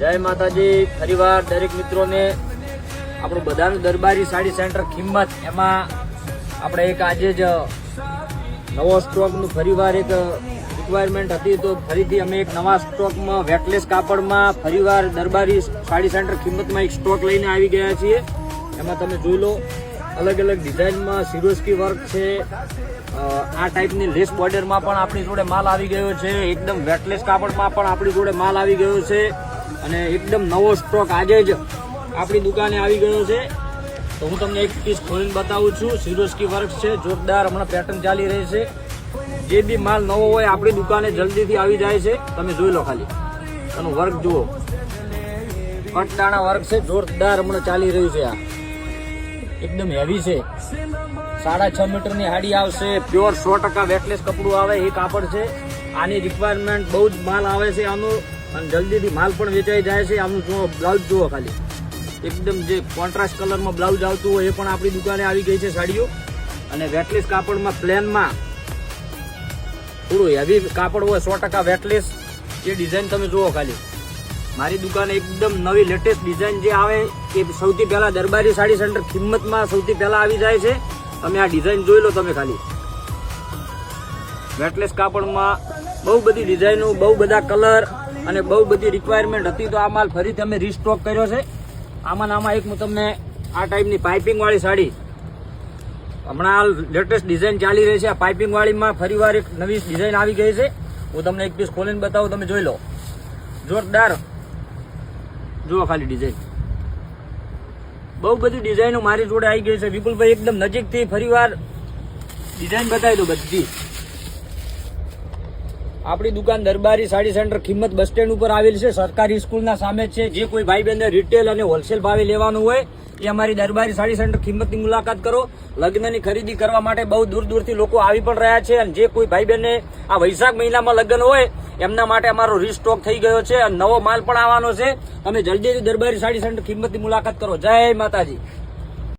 જય માતાજી. ફરીવાર દરેક મિત્રોને આપણું બધાનું દરબારી સાડી સેન્ટર કિંમત એમાં આપણે એક આજે જ નવો સ્ટોકનું ફરીવાર એક રિક્વાયરમેન્ટ હતી તો ફરીથી અમે એક નવા સ્ટોકમાં વેટલેસ કાપડમાં ફરીવાર દરબારી સાડી સેન્ટર કિંમતમાં એક સ્ટોક લઈને આવી ગયા છીએ. એમાં તમે જોઈ લો અલગ અલગ ડિઝાઇનમાં સિરોસ્કી વર્ક છે, આ ટાઈપની લેસ બોર્ડરમાં પણ આપણી જોડે માલ આવી ગયો છે, એકદમ વેટલેસ કાપડમાં પણ આપણી જોડે માલ આવી ગયો છે અને એકદમ નવો સ્ટોક આજે જ આપણી દુકાને આવી ગયો છે. તો હું તમને એક પીસ ખોલીને બતાવું છું. સિરોસ્કી વર્ક છે, જોરદાર હમણાં પેટર્ન ચાલી રહી છે. જે બી માલ નવો હોય આપણી દુકાને જલ્દીથી આવી જાય છે. તમે જોઈ લો ખાલી એનું વર્ક જુઓ, કટદાણા વર્ક છે, જોરદાર હમણાં ચાલી રહ્યું છે. આ એકદમ હેવી છે, 6.5 મીટરની હાડી આવશે, પ્યોર 100% વેટલેસ કપડું આવે એ કાપડ છે. આની રિક્વાયરમેન્ટ બહુ જ માલ આવે છે આનું અને જલ્દીથી માલ પણ વેચાઈ જાય છે. આનું જુઓ બ્લાઉઝ જુઓ ખાલી, એકદમ જે કોન્ટ્રાસ્ટ કલરમાં બ્લાઉઝ આવતું હોય એ પણ આપણી દુકાને આવી ગઈ છે સાડીઓ. અને વેટલેસ કાપડમાં પ્લેનમાં થોડું હેવી કાપડ હોય 100% વેટલેસ એ ડિઝાઇન તમે જુઓ ખાલી. મારી દુકાને એકદમ નવી લેટેસ્ટ ડિઝાઇન જે આવે એ સૌથી પહેલા દરબારી સાડી સેન્ટર કિંમતમાં સૌથી પહેલા આવી જાય છે. તમે આ ડિઝાઇન જોઈ લો તમે ખાલી. વેટલેસ કાપડમાં બહુ બધી ડિઝાઇનો, બહુ બધા કલર અને બહુ બધી રિક્વાયરમેન્ટ હતી તો આ માલ ફરીથી અમે રીસ્ટોક કર્યો છે. આમાં એક હું તમને આ ટાઈપની પાઇપિંગ વાળી સાડી, હમણાં લેટેસ્ટ ડિઝાઇન ચાલી રહી છે. આ પાઇપિંગ વાળીમાં ફરીવાર એક નવી ડિઝાઇન આવી ગઈ છે. હું તમને એક પીસ ખોલીને બતાવું, તમે જોઈ લો. જોરદાર જુઓ ખાલી ડિઝાઇન, બહુ બધી ડિઝાઇનો મારી જોડે આવી ગઈ છે. વિપુલભાઈ એકદમ નજીકથી ફરીવાર ડિઝાઇન બતાવી દો બધી. આપણી દુકાન દરબારી સાડી સેન્ટર કિંમત બસ સ્ટેન્ડ ઉપર આવેલી છે, સરકારી સ્કૂલના સામે છે. જે કોઈ ભાઈ બહેનને રિટેલ અને હોલસેલ ભાવે લેવાનું હોય એ અમારી દરબારી સાડી સેન્ટર કિંમતની મુલાકાત કરો. લગ્નની ખરીદી કરવા માટે બહુ દૂર દૂરથી લોકો આવી પણ રહ્યા છે. અને જે કોઈ ભાઈ બહેનને આ વૈશાખ મહિનામાં લગ્ન હોય એમના માટે અમારો રીસ્ટોક થઈ ગયો છે અને નવો માલ પણ આવવાનો છે. તમે જલ્દીથી દરબારી સાડી સેન્ટર કિંમતની મુલાકાત કરો. જય માતાજી.